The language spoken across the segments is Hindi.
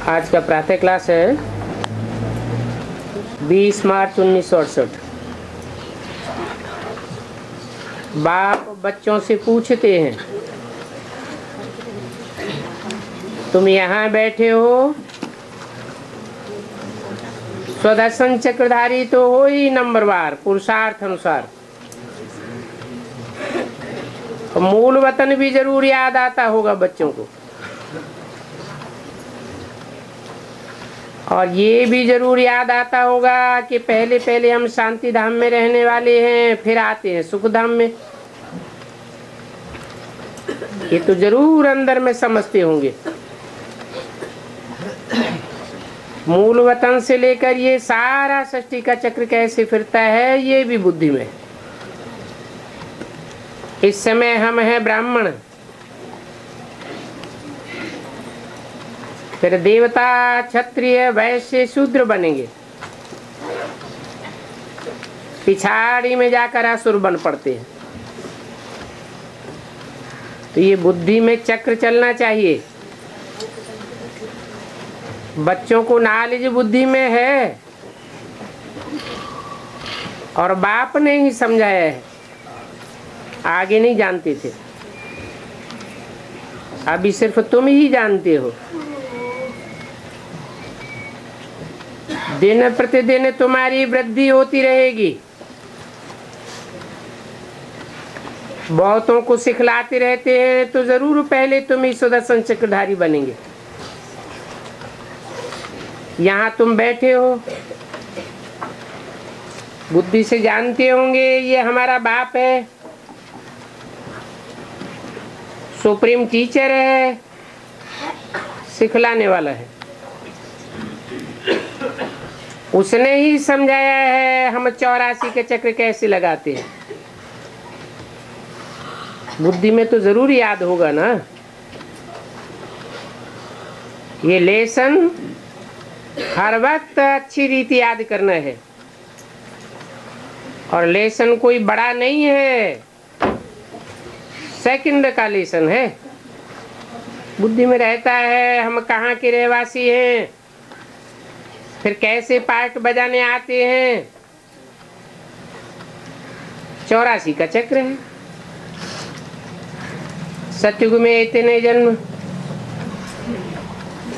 आज का प्रातः क्लास है 20 मार्च 1968। बाप बच्चों से पूछते हैं, तुम यहाँ बैठे हो, स्वदर्शन चक्रधारी तो हो ही नंबरवार पुरुषार्थ अनुसार। मूल वतन भी जरूर याद आता होगा बच्चों को, और ये भी जरूर याद आता होगा कि पहले पहले हम शांति धाम में रहने वाले हैं, फिर आते हैं सुख धाम में। ये तो जरूर अंदर में समझते होंगे। मूल वतन से लेकर ये सारा सृष्टि का चक्र कैसे फिरता है, ये भी बुद्धि में। इस समय हम हैं ब्राह्मण, फिर देवता, क्षत्रिय, वैश्य, शूद्र बनेंगे, पिछाड़ी में जाकर असुर बन पड़ते हैं। तो ये बुद्धि में चक्र चलना चाहिए। बच्चों को नॉलेज बुद्धि में है और बाप ने ही समझाया है, आगे नहीं जानते थे, अभी सिर्फ तुम ही जानते हो। दिन प्रतिदिन तुम्हारी वृद्धि होती रहेगी, बहुतों को सिखलाते रहते हैं, तो जरूर पहले तुम ही सुदर्शन चक्रधारी बनेंगे। यहाँ तुम बैठे हो, बुद्धि से जानते होंगे ये हमारा बाप है, सुप्रीम टीचर है, सिखलाने वाला है। उसने ही समझाया है हम 84 के चक्र कैसे लगाते हैं। बुद्धि में तो जरूर याद होगा ना। ये लेसन हर वक्त अच्छी रीति याद करना है, और लेसन कोई बड़ा नहीं है, सेकंड का लेसन है। बुद्धि में रहता है हम कहाँ के रहवासी हैं, फिर कैसे पार्ट बजाने आते हैं। 84 का चक्र है। सतयुग में इतने जन्म,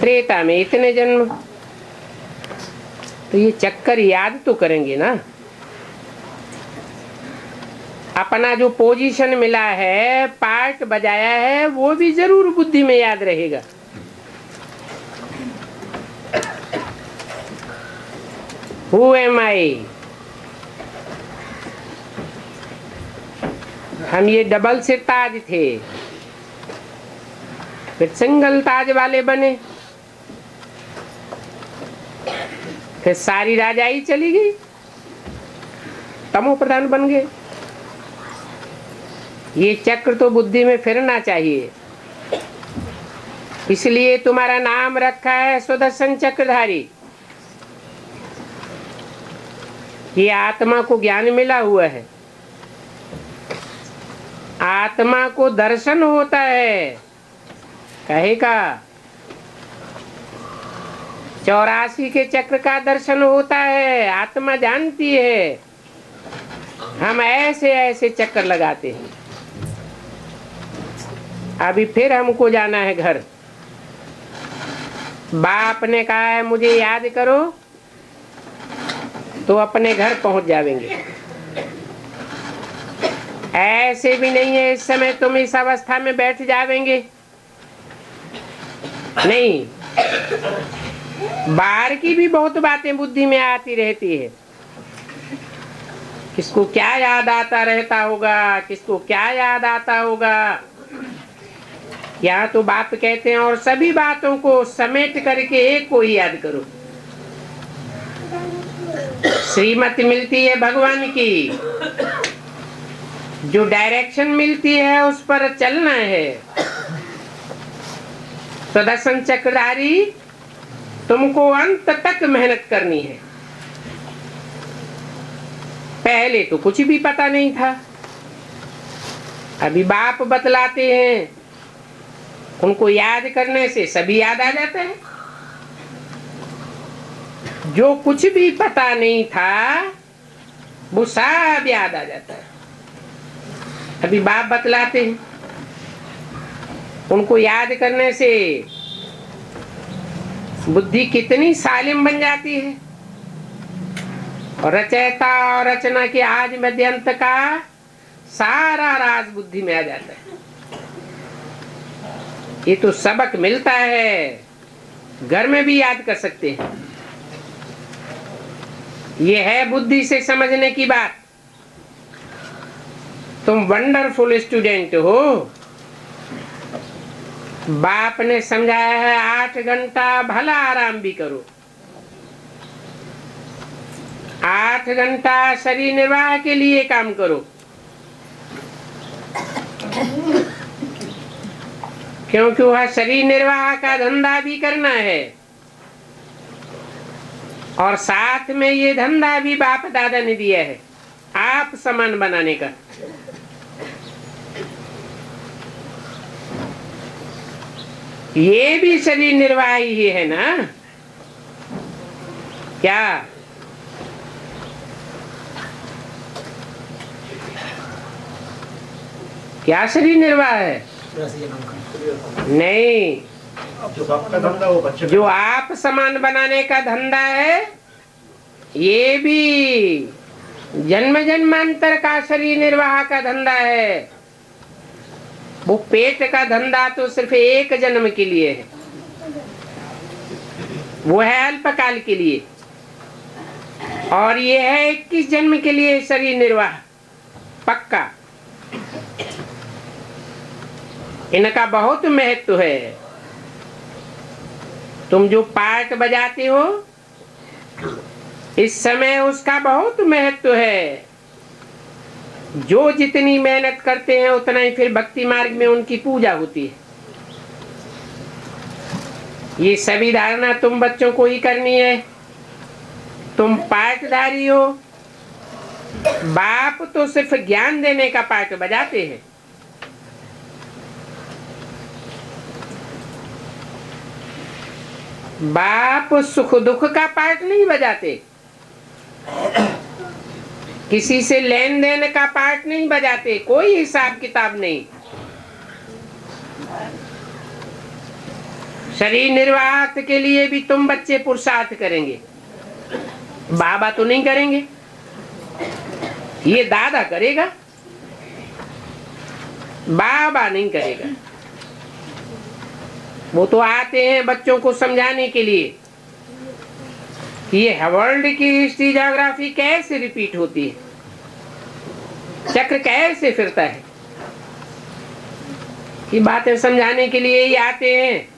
त्रेता में इतने जन्म, तो ये चक्कर याद तो करेंगे ना। अपना जो पोजीशन मिला है, पार्ट बजाया है, वो भी जरूर बुद्धि में याद रहेगा। Who am I? हम ये डबल से ताज थे, फिर सिंगल ताज वाले बने, फिर सारी राजाई चली गई, तमो प्रधान बन गए। ये चक्र तो बुद्धि में फिरना चाहिए, इसलिए तुम्हारा नाम रखा है सुदर्शन चक्रधारी। ये आत्मा को ज्ञान मिला हुआ है, आत्मा को दर्शन होता है। कहेगा 84 के चक्र का दर्शन होता है, आत्मा जानती है हम ऐसे ऐसे चक्कर लगाते हैं। अभी फिर हमको जाना है घर। बाप ने कहा है मुझे याद करो, तो अपने घर पहुंच जाएंगे। ऐसे भी नहीं है इस समय तुम इस अवस्था में बैठ जाएंगे, नहीं। बाहर की भी बहुत बातें बुद्धि में आती रहती है। किसको क्या याद आता रहता होगा, किसको क्या याद आता होगा। यहाँ तो बाप कहते हैं और सभी बातों को समेट करके एक को ही याद करो। श्रीमत मिलती है भगवान की, जो डायरेक्शन मिलती है उस पर चलना है। सुदर्शन चक्रधारी तुमको अंत तक मेहनत करनी है। पहले तो कुछ भी पता नहीं था, अभी बाप बतलाते हैं, उनको याद करने से सभी याद आ जाता है। जो कुछ भी पता नहीं था वो सब याद आ जाता है। अभी बाप बतलाते हैं, उनको याद करने से बुद्धि कितनी सालिम बन जाती है, और रचयिता और रचना के आज मध्यंत का सारा राज बुद्धि में आ जाता है। ये तो सबक मिलता है, घर में भी याद कर सकते हैं। ये है बुद्धि से समझने की बात। तुम वंडरफुल स्टूडेंट हो। बाप ने समझाया है 8 घंटा भला आराम भी करो, 8 घंटा शरीर निर्वाह के लिए काम करो, क्योंकि वह शरीर निर्वाह का धंधा भी करना है, और साथ में ये धंधा भी बाप दादा ने दिया है आप समान बनाने का। ये भी शरीर निर्वाह ही है ना। क्या शरीर निर्वाह है? नहीं, जो आप समान बनाने का धंधा है, ये भी जन्म जन्मांतर का शरीर निर्वाह का धंधा है। वो पेट का धंधा तो सिर्फ एक जन्म के लिए है, वो है अल्पकाल के लिए, और ये है 21 जन्म के लिए शरीर निर्वाह पक्का। इनका बहुत महत्व है। तुम जो पार्ट बजाते हो इस समय, उसका बहुत महत्व है। जो जितनी मेहनत करते हैं उतना ही फिर भक्ति मार्ग में उनकी पूजा होती है। ये सभी धारणा तुम बच्चों को ही करनी है। तुम पाठधारी हो, बाप तो सिर्फ ज्ञान देने का पार्ट बजाते हैं। बाप सुख दुख का पार्ट नहीं बजाते, किसी से लेन देन का पार्ट नहीं बजाते, कोई हिसाब किताब नहीं। शरीर निर्वाह के लिए भी तुम बच्चे पुरुषार्थ करेंगे, बाबा तो नहीं करेंगे, ये दादा करेगा, बाबा नहीं करेगा। वो तो आते हैं बच्चों को समझाने के लिए कि ये वर्ल्ड की हिस्ट्री ज्योग्राफी कैसे रिपीट होती है, चक्र कैसे फिरता है, ये बातें समझाने के लिए ही आते हैं।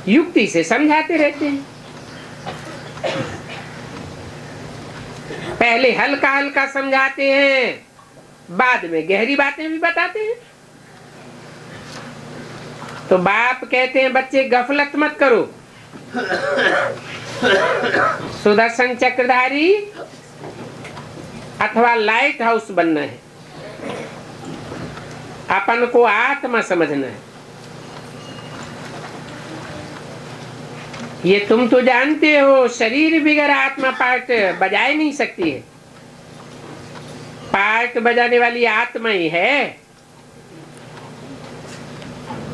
युक्ति से समझाते रहते हैं, पहले हल्का हल्का समझाते हैं, बाद में गहरी बातें भी बताते हैं। तो बाप कहते हैं बच्चे गफलत मत करो, सुदर्शन चक्रधारी अथवा लाइट हाउस बनना है, अपन को आत्मा समझना है। ये तुम तो जानते हो शरीर बिगर आत्मा पार्ट बजा ही नहीं सकती है, पार्ट बजाने वाली आत्मा ही है।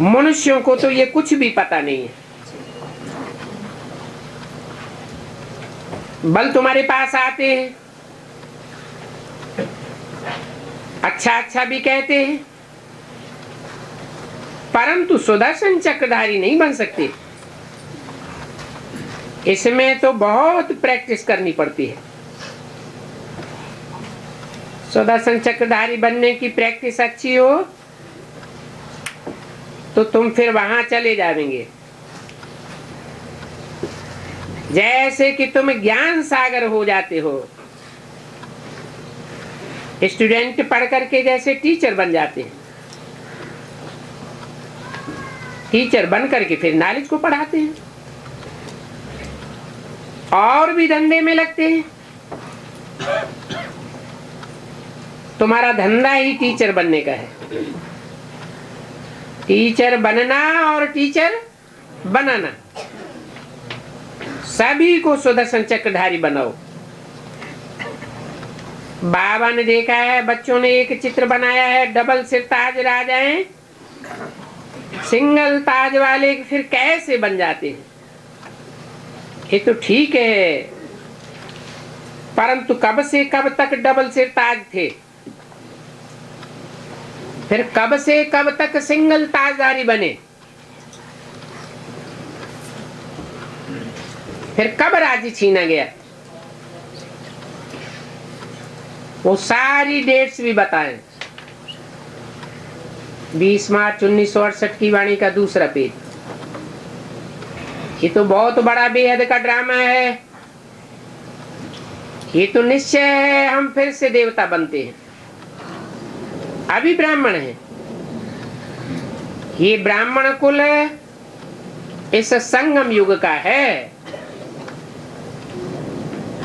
मनुष्यों को तो ये कुछ भी पता नहीं है। बल तुम्हारे पास आते हैं, अच्छा अच्छा भी कहते हैं, परंतु सुदर्शन चक्रधारी नहीं बन सकते। इसमें तो बहुत प्रैक्टिस करनी पड़ती है। सुदर्शन चक्रधारी बनने की प्रैक्टिस अच्छी हो तो तुम फिर वहां चले जाएंगे। जैसे कि तुम ज्ञान सागर हो जाते हो, स्टूडेंट पढ़ करके जैसे टीचर बन जाते हैं, टीचर बन करके फिर नॉलेज को पढ़ाते हैं और भी धंधे में लगते हैं। तुम्हारा धंधा ही टीचर बनने का है, टीचर बनना और टीचर बनाना सभी को सुदर्शन चक्रधारी बनाओ। बाबा ने देखा है, बच्चों ने एक चित्र बनाया है, डबल सिर ताज राजाएं सिंगल ताज वाले फिर कैसे बन जाते हैं। ये तो ठीक है, परंतु कब से कब तक डबल सिर ताज थे? फिर कब से कब तक सिंगल ताजधारी बने? फिर कब राज्य छीना गया? वो सारी डेट्स भी बताएं। 20 मार्च 1968 की वाणी का दूसरा पेज। ये तो बहुत बड़ा बेहद का ड्रामा है। ये तो निश्चय है हम फिर से देवता बनते हैं। अभी ब्राह्मण है, ये ब्राह्मण कुल इस संगम युग का है।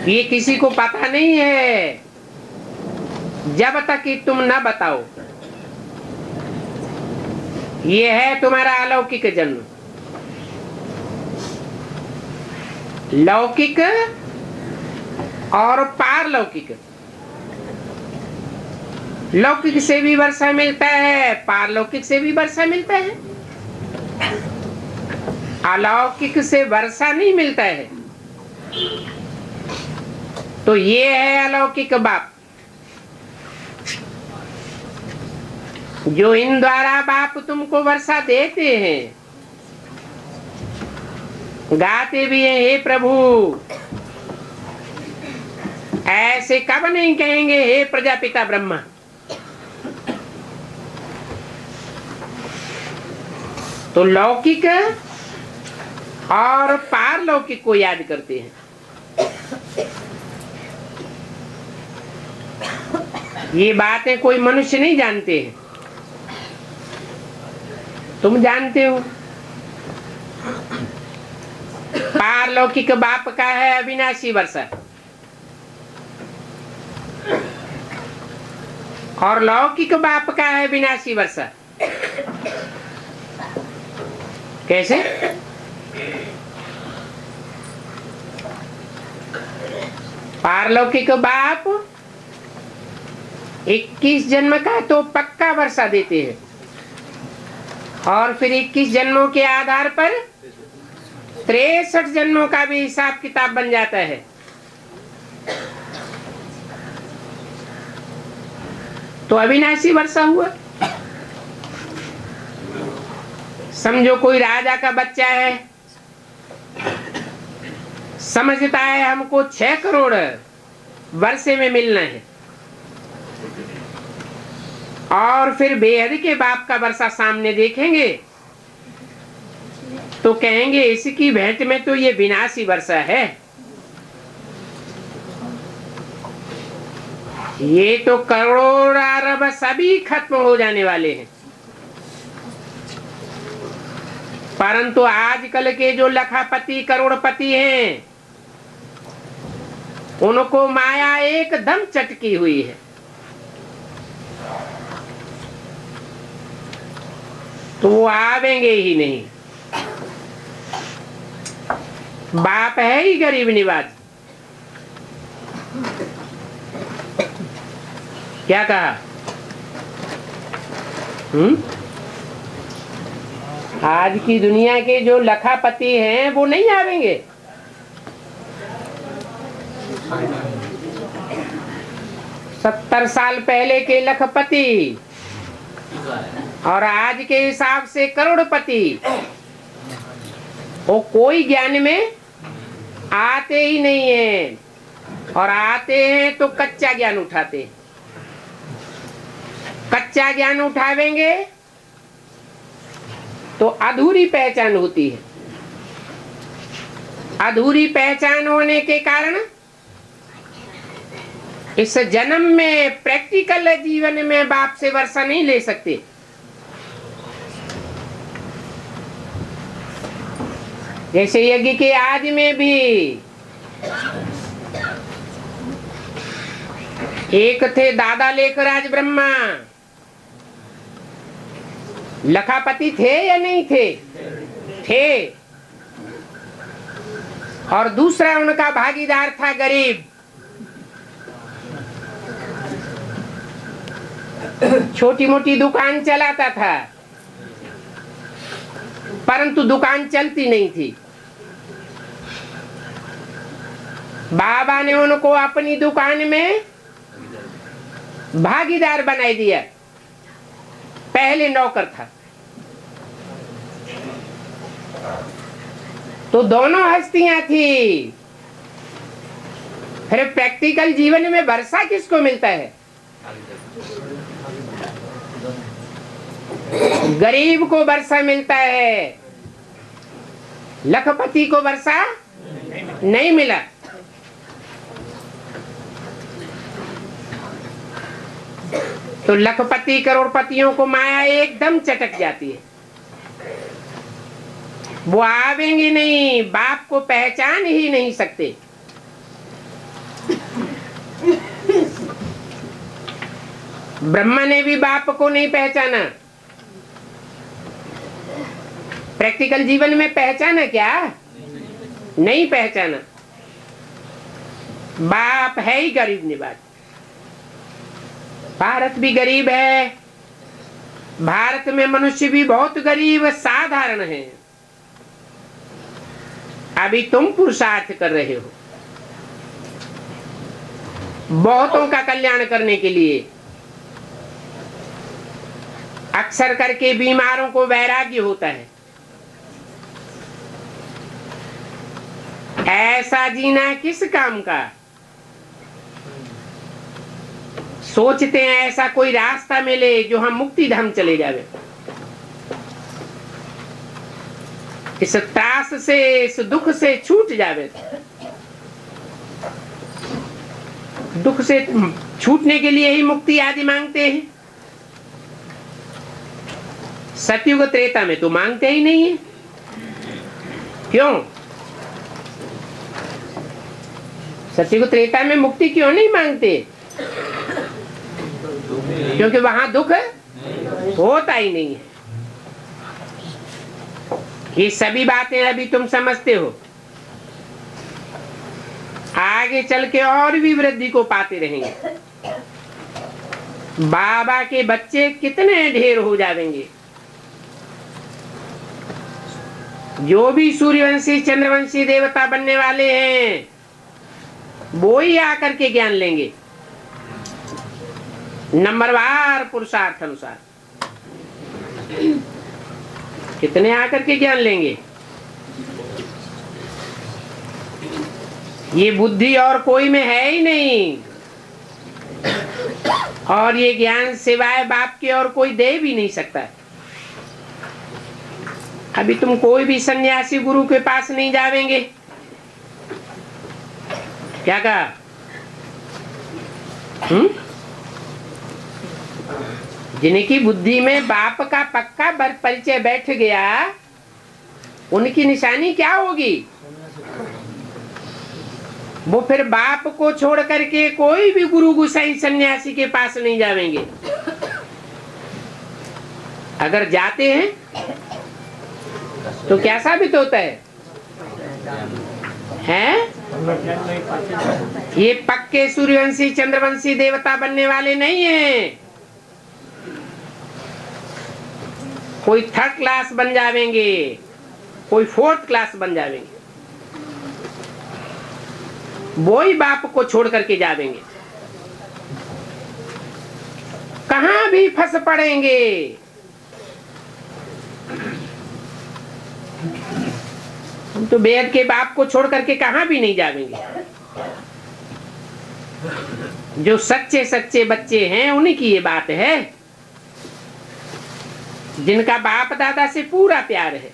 ये किसी को पता नहीं है जब तक कि तुम न बताओ। ये है तुम्हारा अलौकिक जन्म। लौकिक और पारलौकिक। लौकिक से भी वर्षा मिलता है, पारलौकिक से भी वर्षा मिलता है। अलौकिक से वर्षा नहीं मिलता है। तो ये है अलौकिक बाप, जो इन द्वारा बाप तुमको वर्षा देते हैं। गाते भी हैं, हे प्रभु ऐसे कब नहीं कहेंगे हे प्रजापिता ब्रह्मा। तो लौकिक और पारलौकिक को याद करते हैं। ये बातें कोई मनुष्य नहीं जानते हैं, तुम जानते हो। पारलौकिक बाप का है अविनाशी वर्षा, और लौकिक बाप का है विनाशी वर्षा। कैसे? पारलौकिक बाप 21 जन्म का तो पक्का वर्षा देते हैं, और फिर 21 जन्मों के आधार पर 63 जन्मों का भी हिसाब किताब बन जाता है। तो अविनाशी वर्षा हुआ। समझो कोई राजा का बच्चा है, समझता है हमको 6 करोड़ वर्षे में मिलना है, और फिर बेहद के बाप का वर्षा सामने देखेंगे तो कहेंगे इसकी भेंट में तो ये विनाशी वर्षा है। ये तो करोड़ अरब सभी खत्म हो जाने वाले हैं। परंतु आजकल के जो लखापति करोड़पति हैं, उनको माया एकदम चटकी हुई है। तो वो आवेंगे ही नहीं। बाप है ही गरीब निवाज। क्या कहा? आज की दुनिया के जो लखापति हैं वो नहीं आवेंगे। सत्तर साल पहले के लखपति और आज के हिसाब से करोड़पति वो कोई ज्ञान में आते ही नहीं है, और आते हैं तो कच्चा ज्ञान उठाते हैं। कच्चा ज्ञान उठावेंगे तो अधूरी पहचान होती है। अधूरी पहचान होने के कारण इस जन्म में प्रैक्टिकल जीवन में बाप से वर्षा नहीं ले सकते। जैसे यज्ञ के आदि में भी एक थे दादा लेखराज ब्रह्मा। लखापति थे या नहीं थे? थे। और दूसरा उनका भागीदार था गरीब। छोटी मोटी दुकान चलाता था, परंतु दुकान चलती नहीं थी। बाबा ने उनको अपनी दुकान में भागीदार बनाई दिया। पहले नौकर था, तो दोनों हस्तियां थी। फिर प्रैक्टिकल जीवन में वर्षा किसको मिलता है? गरीब को वर्षा मिलता है, लखपति को वर्षा नहीं मिला। तो लखपति करोड़पतियों को माया एकदम चटक जाती है। वो आवेंगे नहीं, बाप को पहचान ही नहीं सकते। ब्रह्मा ने भी बाप को नहीं पहचाना। प्रैक्टिकल जीवन में पहचाना क्या? नहीं पहचाना। बाप है ही गरीब निवाज। भारत भी गरीब है, भारत में मनुष्य भी बहुत गरीब साधारण है। अभी तुम पुरुषार्थ कर रहे हो बहुतों का कल्याण करने के लिए। अक्सर करके बीमारों को वैराग्य होता है। ऐसा जीना किस काम का? सोचते हैं ऐसा कोई रास्ता मिले जो हम मुक्ति धाम चले जावे। इस त्रास से, इस दुख से छूट जावे। दुख से छूटने के लिए ही मुक्ति आदि मांगते हैं। सतयुग त्रेता में तो मांगते ही नहीं है। क्यों? सतयुग त्रेता में मुक्ति क्यों नहीं मांगते? क्योंकि वहां दुख होता ही नहीं है। ये सभी बातें अभी तुम समझते हो, आगे चल के और भी वृद्धि को पाते रहेंगे। बाबा के बच्चे कितने ढेर हो जाएंगे। जो भी सूर्यवंशी चंद्रवंशी देवता बनने वाले हैं वो ही आकर के ज्ञान लेंगे, नंबरवार पुरुषार्थ अनुसार। कितने आकर के ज्ञान लेंगे? ये बुद्धि और कोई में है ही नहीं, और ये ज्ञान सिवाय बाप के और कोई दे भी नहीं सकता। अभी तुम कोई भी सन्यासी गुरु के पास नहीं जावेंगे। क्या कहा? जिनकी बुद्धि में बाप का पक्का परिचय बैठ गया, उनकी निशानी क्या होगी? वो फिर बाप को छोड़ करके कोई भी गुरु गुसाई सन्यासी के पास नहीं जावेंगे। अगर जाते हैं तो क्या साबित होता है? ये पक्के सूर्यवंशी चंद्रवंशी देवता बनने वाले नहीं हैं। कोई थर्ड क्लास बन जावेंगे, कोई फोर्थ क्लास बन जावेंगे। वो ही बाप को छोड़ करके जावेंगे। कहां भी फंस पड़ेंगे। हम तो बेहद के बाप को छोड़ करके कहां भी नहीं जावेंगे। जो सच्चे सच्चे बच्चे हैं उन्हीं की ये बात है, जिनका बाप दादा से पूरा प्यार है।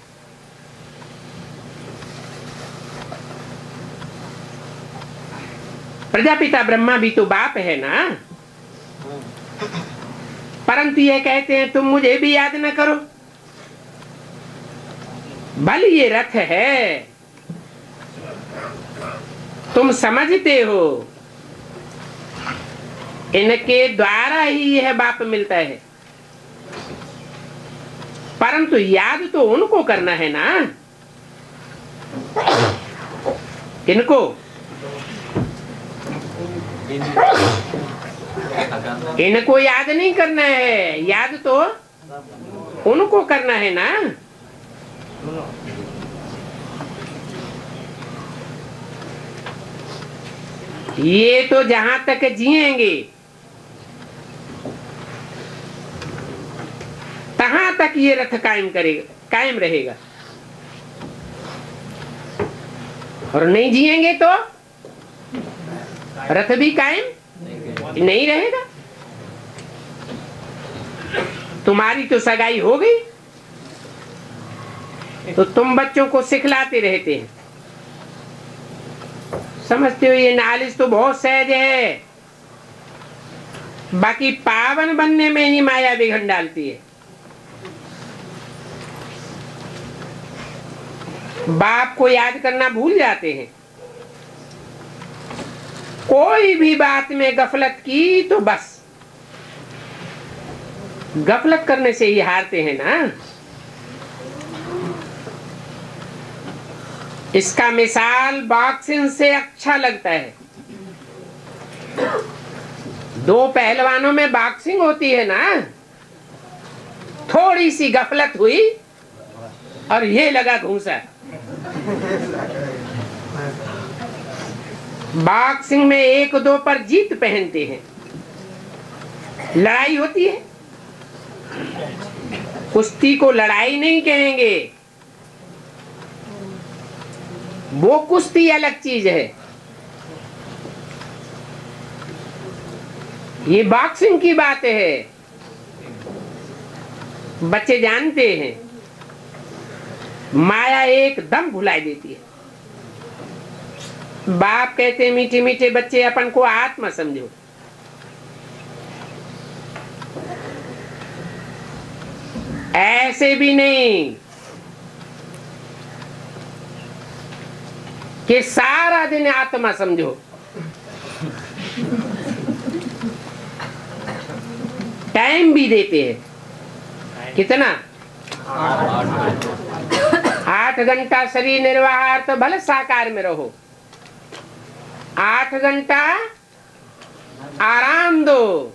प्रजापिता ब्रह्मा भी तो बाप है ना, परंतु ये कहते हैं तुम मुझे भी याद न करो। बल ये रथ है, तुम समझते हो इनके द्वारा ही यह बाप मिलता है, परंतु याद तो उनको करना है ना। इनको इनको याद नहीं करना है, याद तो उनको करना है ना। ये तो जहां तक जिएंगे तहां तक ये रथ कायम करेगा, कायम रहेगा, और नहीं जिएंगे तो रथ भी कायम नहीं रहेगा। तुम्हारी तो सगाई हो गई तो तुम बच्चों को सिखलाते रहते हैं, समझते हो ये नॉलेज तो बहुत सहज है, बाकी पावन बनने में ही माया विघन डालती है। बाप को याद करना भूल जाते हैं, कोई भी बात में गफलत की तो बस गफलत करने से ही हारते हैं ना। इसका मिसाल बॉक्सिंग से अच्छा लगता है। दो पहलवानों में बॉक्सिंग होती है ना, थोड़ी सी गफलत हुई और ये लगा घूंसा। बॉक्सिंग में एक दो पर जीत पहनते हैं, लड़ाई होती है। कुश्ती को लड़ाई नहीं कहेंगे, वो कुश्ती अलग चीज है, ये बॉक्सिंग की बात है। बच्चे जानते हैं माया एकदम भुला देती है। बाप कहते हैं मीठे मीठे बच्चे अपन को आत्मा समझो, ऐसे भी नहीं कि सारा दिन आत्मा समझो। टाइम भी देते हैं, कितना 8 घंटा शरीर निर्वाह तो भले साकार में रहो, 8 घंटा आराम दो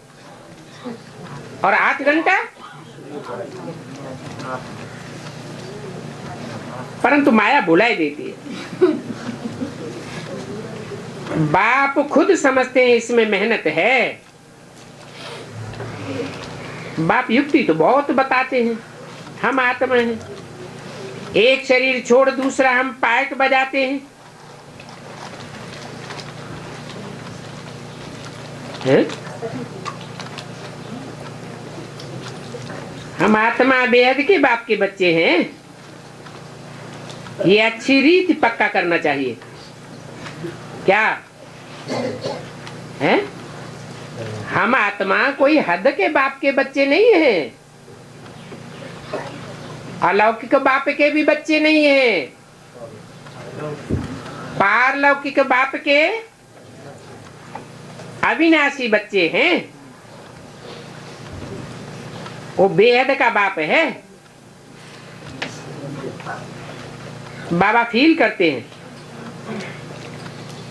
और 8 घंटा, परंतु माया भुलाई देती है। बाप खुद समझते हैं इसमें मेहनत है, बाप युक्ति तो बहुत बताते हैं। हम आत्मा हैं, एक शरीर छोड़ दूसरा हम पार्ट बजाते हैं, है? हम आत्मा बेहद के बाप के बच्चे हैं। ये अच्छी रीत पक्का करना चाहिए, क्या है? हम आत्मा कोई हद के बाप के बच्चे नहीं हैं, अलौकिक बाप के भी बच्चे नहीं हैं, पारलौकिक बाप के अविनाशी बच्चे हैं। वो बेहद का बाप है। बाबा फील करते हैं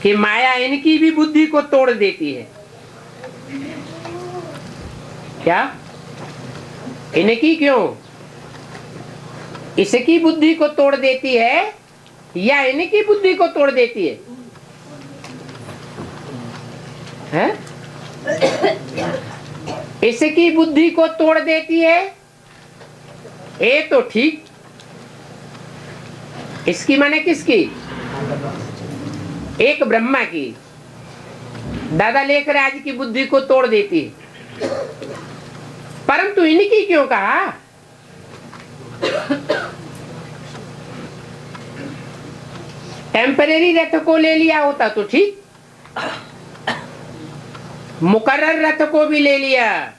कि माया इनकी भी बुद्धि को तोड़ देती है। क्या इनकी क्यों? इसकी बुद्धि को तोड़ देती है या इनकी बुद्धि को तोड़ देती है? हैं? इसकी बुद्धि को तोड़ देती है, ये तो ठीक। इसकी माने किसकी? एक ब्रह्मा की, दादा लेकर आज की बुद्धि को तोड़ देती है, परंतु इनकी क्यों कहा? टेम्परेरी रथ को ले लिया होता तो ठीक, मुकर्रर रथ को भी ले लिया,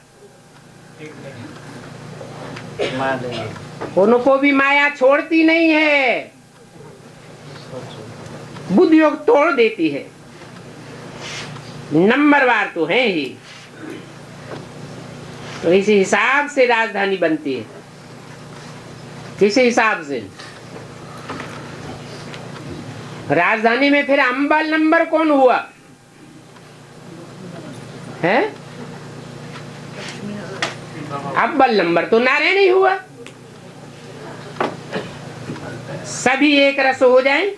उनको भी माया छोड़ती नहीं है, बुद्धि योग तोड़ देती है। नंबरवार तो है ही, तो इसी हिसाब से राजधानी बनती है। किस हिसाब से? राजधानी में फिर अव्वल नंबर कौन हुआ है? अव्वल नंबर तो नारायण ही हुआ। सभी एक रस हो जाएं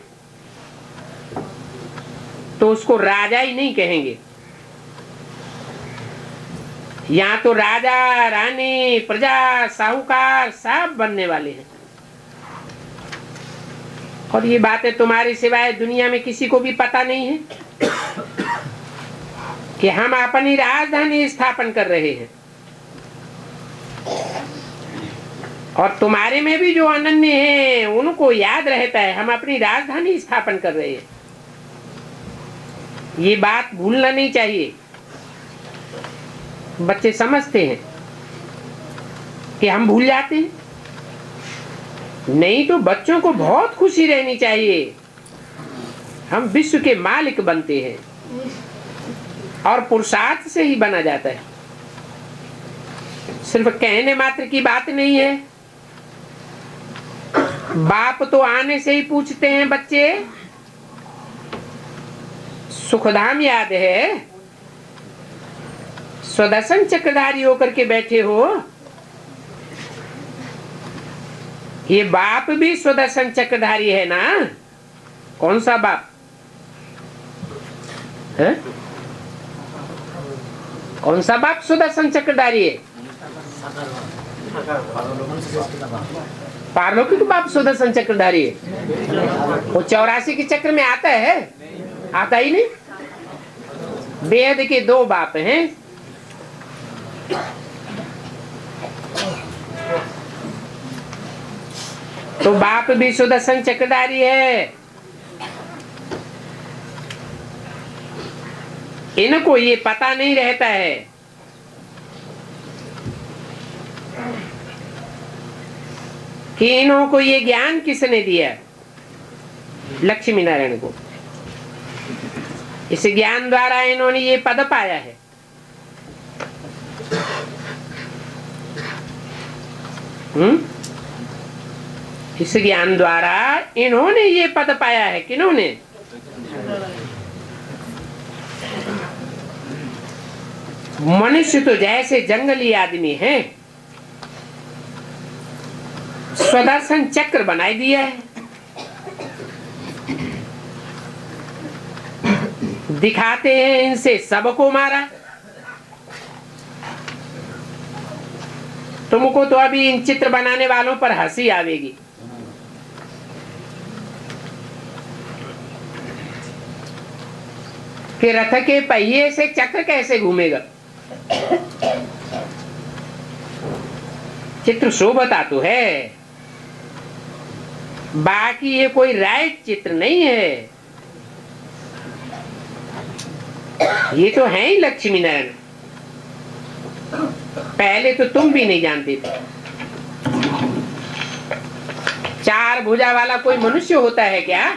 तो उसको राजा ही नहीं कहेंगे। यहाँ तो राजा रानी प्रजा साहूकार सब बनने वाले हैं। और ये बातें तुम्हारे सिवाय दुनिया में किसी को भी पता नहीं है कि हम अपनी राजधानी स्थापन कर रहे हैं। और तुम्हारे में भी जो अनन्य हैं उनको याद रहता है हम अपनी राजधानी स्थापन कर रहे हैं। ये बात भूलना नहीं चाहिए। बच्चे समझते हैं कि हम भूल जाते हैं, नहीं तो बच्चों को बहुत खुशी रहनी चाहिए। हम विश्व के मालिक बनते हैं और पुरुषार्थ से ही बना जाता है, सिर्फ कहने मात्र की बात नहीं है। बाप तो आने से ही पूछते हैं बच्चे, सुखधाम याद है? सुदर्शन चक्रधारी होकर के बैठे हो। ये बाप भी सुदर्शन चक्रधारी है ना? कौन सा बाप है? कौन सा बाप सुदर्शन चक्रधारी है? पारलौकिक बाप सुदर्शन चक्रधारी है। वो 84 के चक्र में आता है? आता ही नहीं। वेद के 2 बाप हैं। तो बाप भी सुदर्शन चक्रधारी है। इनको ये पता नहीं रहता है कि इन्हों को ये ज्ञान किसने दिया? लक्ष्मी नारायण को। इस ज्ञान द्वारा इन्होंने ये पद पाया है। इस ज्ञान द्वारा इन्होंने ये पद पाया है। किन्होंने? मनुष्य तो जैसे जंगली आदमी हैं, सुदर्शन चक्र बनाई दिया है, दिखाते हैं इनसे सबको मारा। तुमको तो अभी इन चित्र बनाने वालों पर हंसी आवेगी। कि रथ के पहिए से चक्र कैसे घूमेगा? चित्र शोभता तो है, बाकी ये कोई राइट चित्र नहीं है। ये तो है ही लक्ष्मी नारायण। पहले तो तुम भी नहीं जानते थे। 4 भुजा वाला कोई मनुष्य होता है क्या?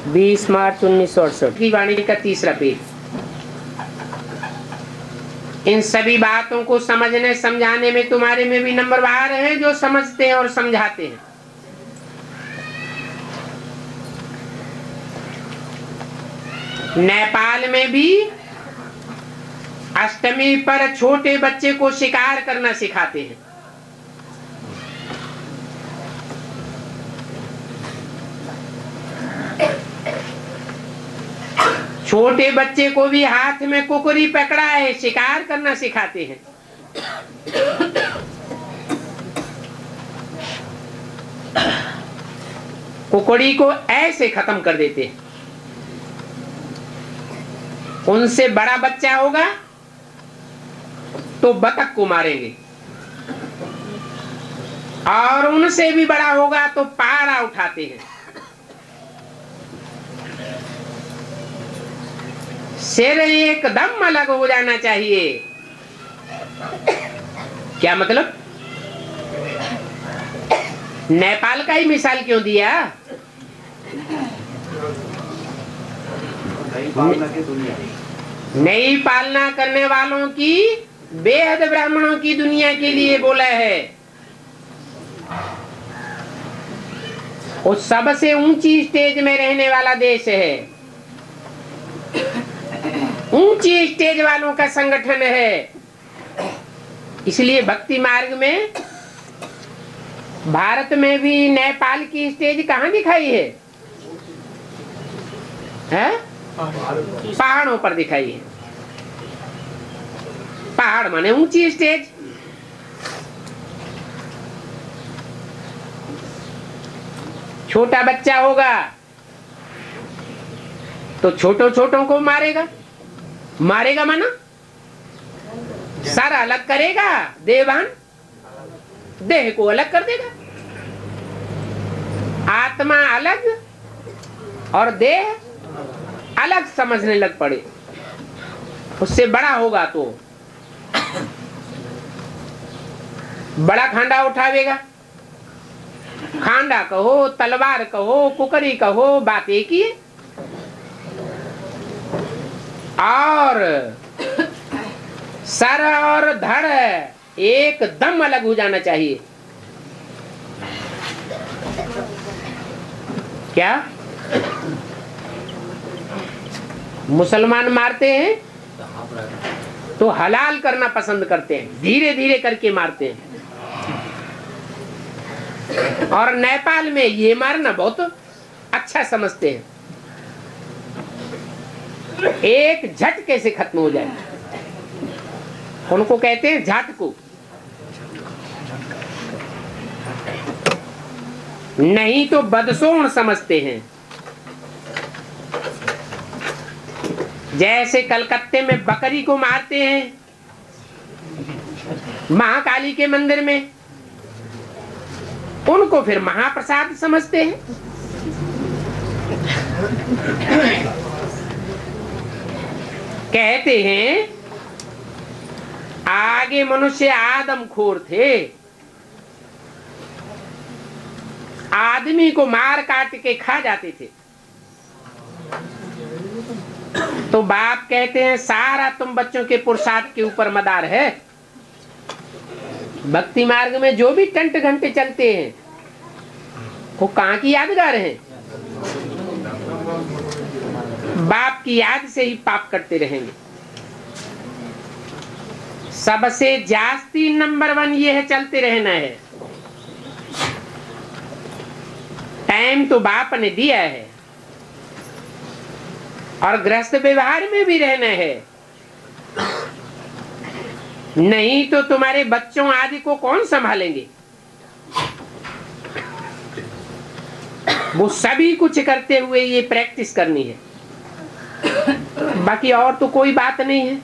20 मार्च 1968 की वाणी का 3रा पेज। इन सभी बातों को समझने समझाने में तुम्हारे में भी नंबरवार हैं जो समझते हैं और समझाते हैं। नेपाल में भी अष्टमी पर छोटे बच्चे को शिकार करना सिखाते हैं। छोटे बच्चे को भी हाथ में कुकरी पकड़ा है, शिकार करना सिखाते हैं। कुकड़ी को ऐसे खत्म कर देते हैं। उनसे बड़ा बच्चा होगा तो बतख को मारेंगे, और उनसे भी बड़ा होगा तो पारा उठाते हैं। सिर एकदम अलग हो जाना चाहिए। क्या मतलब? नेपाल का ही मिसाल क्यों दिया? नई पालना करने वालों की, बेहद ब्राह्मणों की दुनिया के लिए बोला है। वो सबसे ऊंची स्टेज में रहने वाला देश है, ऊंची स्टेज वालों का संगठन है। इसलिए भक्ति मार्ग में भारत में भी नेपाल की स्टेज कहाँ दिखाई है? पहाड़ों पर दिखाई है। पहाड़ माने ऊंची स्टेज। छोटा बच्चा होगा तो छोटों छोटों को मारेगा, मारेगा माना सर अलग करेगा, देवान देह को अलग कर देगा। आत्मा अलग और देह अलग समझने लग पड़े, उससे बड़ा होगा तो बड़ा खांडा उठावेगा। खांडा कहो, तलवार कहो, कुकरी कहो, बात एक ही है। और सर और धड़ एकदम अलग हो जाना चाहिए। क्या मुसलमान मारते हैं तो हलाल करना पसंद करते हैं, धीरे धीरे करके मारते हैं। और नेपाल में ये मारना बहुत अच्छा समझते हैं, एक झटके से खत्म हो जाए। उनको कहते हैं झटकू, नहीं तो बदसोण समझते हैं। जैसे कलकत्ते में बकरी को मारते हैं महाकाली के मंदिर में, उनको फिर महाप्रसाद समझते हैं। कहते हैं आगे मनुष्य आदमखोर थे, आदमी को मार काट के खा जाते थे। तो बाप कहते हैं सारा तुम बच्चों के पुरुषार्थ के ऊपर मदार है। भक्ति मार्ग में जो भी टंट घंटे चलते हैं वो कहाँ की यादगार हैं? बाप की याद से ही पाप करते रहेंगे। सबसे जास्ती नंबर 1 ये है, चलते रहना है। टाइम तो बाप ने दिया है और गृहस्थ व्यवहार में भी रहना है, नहीं तो तुम्हारे बच्चों आदि को कौन संभालेंगे? वो सभी कुछ करते हुए ये प्रैक्टिस करनी है, बाकी और तो कोई बात नहीं है।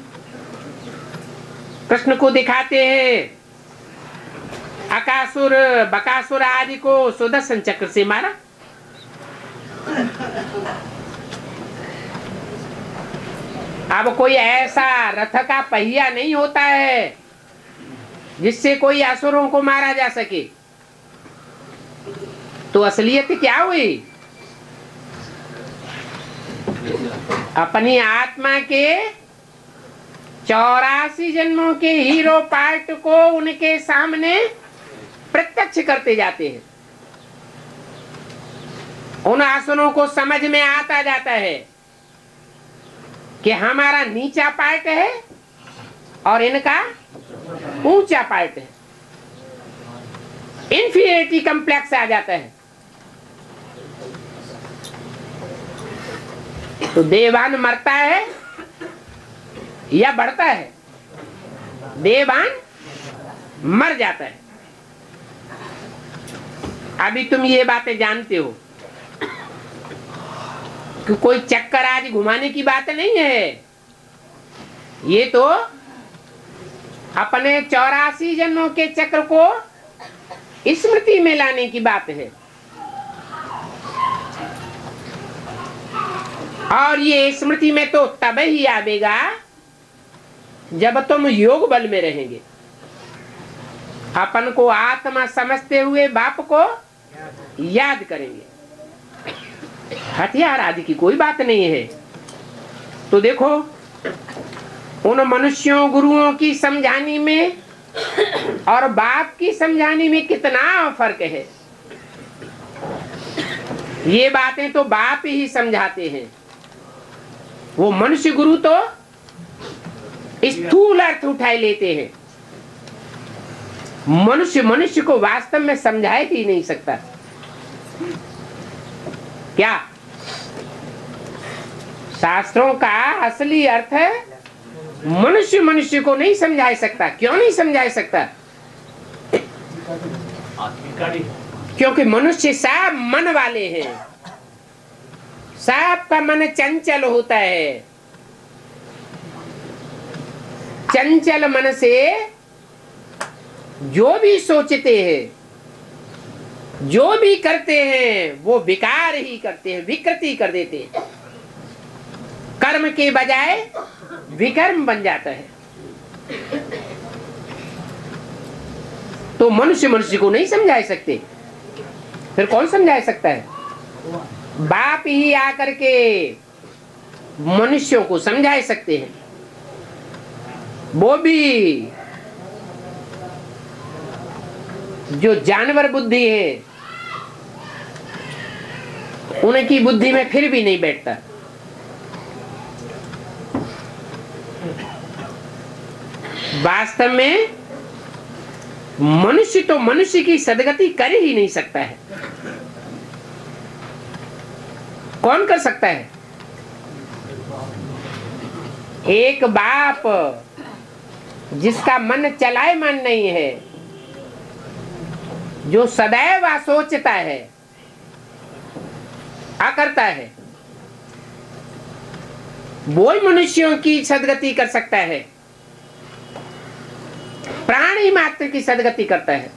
कृष्ण को दिखाते हैं अकासुर बकासुर आदि को सुदर्शन चक्र से मारा। अब कोई ऐसा रथ का पहिया नहीं होता है जिससे कोई असुरों को मारा जा सके। तो असलियत क्या हुई? अपनी आत्मा के 84 जन्मों के हीरो पार्ट को उनके सामने प्रत्यक्ष करते जाते हैं। उन असुरों को समझ में आता जाता है कि हमारा नीचा पार्ट है और इनका ऊंचा पार्ट है। इंफीरियरिटी कॉम्प्लेक्स आ जाता है। तो देवान मरता है या बढ़ता है? देवान मर जाता है। अभी तुम ये बातें जानते हो कि कोई चक्कर आज घुमाने की बात नहीं है। ये तो अपने 84 जन्मों के चक्र को स्मृति में लाने की बात है। और ये स्मृति में तो तब ही आवेगा जब तुम योग बल में रहेंगे। अपन को आत्मा समझते हुए बाप को याद करेंगे। हथियार आदि की कोई बात नहीं है। तो देखो उन मनुष्यों गुरुओं की समझानी में और बाप की समझानी में कितना फर्क है। ये बातें तो बाप ही समझाते हैं। वो मनुष्य गुरु तो स्थूल अर्थ उठाए लेते हैं। मनुष्य को वास्तव में समझा ही नहीं सकता। क्या शास्त्रों का असली अर्थ है मनुष्य को नहीं समझा सकता। क्यों नहीं समझा सकता? क्योंकि मनुष्य सब मन वाले हैं। सबका मन चंचल होता है। चंचल मन से जो भी सोचते हैं, जो भी करते हैं, वो विकार ही करते हैं, विकृति कर देते हैं। कर्म के बजाय विकर्म बन जाता है। तो मनुष्य को नहीं समझा सकते, फिर कौन समझा सकता है? बाप ही आकर के मनुष्यों को समझा सकते हैं। वो भी जो जानवर बुद्धि है, उनकी बुद्धि में फिर भी नहीं बैठता। वास्तव में मनुष्य तो मनुष्य की सदगति कर ही नहीं सकता है। कौन कर सकता है? एक बाप जिसका मन चलायमान नहीं है, जो सदैव सोचता है, करता है, वो ही मनुष्यों की सदगति कर सकता है। प्राणी मात्र की सदगति करता है।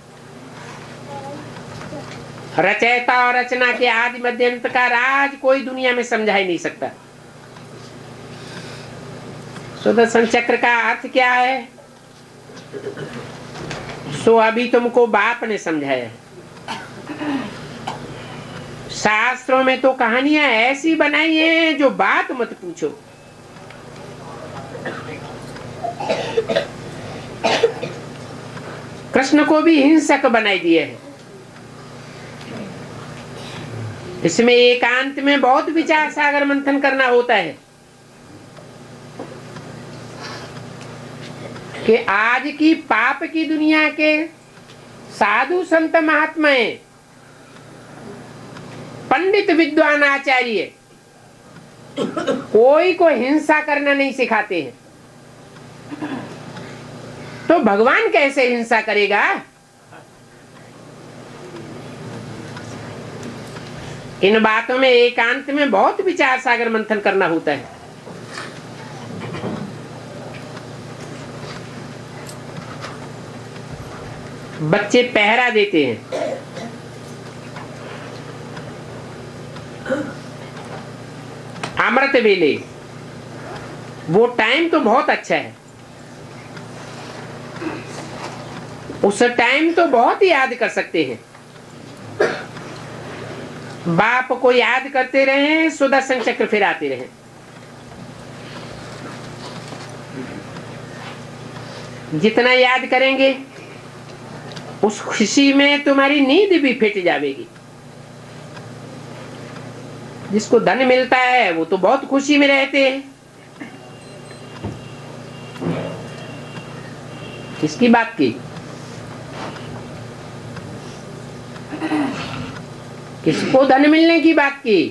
रचयिता और रचना के आदि मध्य अंत का राज कोई दुनिया में समझा ही नहीं सकता। सुदर्शन चक्र का अर्थ क्या है? सो अभी तुमको बाप ने समझाया। शास्त्रों में तो कहानियां ऐसी बनाई हैं जो बात मत पूछो। कृष्ण को भी हिंसक बनाई दिए है। इसमें एकांत में बहुत विचार सागर मंथन करना होता है कि आज की पाप की दुनिया के साधु संत महात्माएं, पंडित विद्वान आचार्य कोई को हिंसा करना नहीं सिखाते हैं। तो भगवान कैसे हिंसा करेगा? इन बातों में एकांत में बहुत विचार सागर मंथन करना होता है। बच्चे पहरा देते हैं। अमृत वेले, वो टाइम तो बहुत अच्छा है। उस टाइम तो बहुत ही याद कर सकते हैं। बाप को याद करते रहे, सुदर्शन चक्र फिराते रहे। जितना याद करेंगे उस खुशी में तुम्हारी नींद भी फिट जाएगी। जिसको धन मिलता है वो तो बहुत खुशी में रहते हैं। किसकी बात की? किसको धन मिलने की बात की?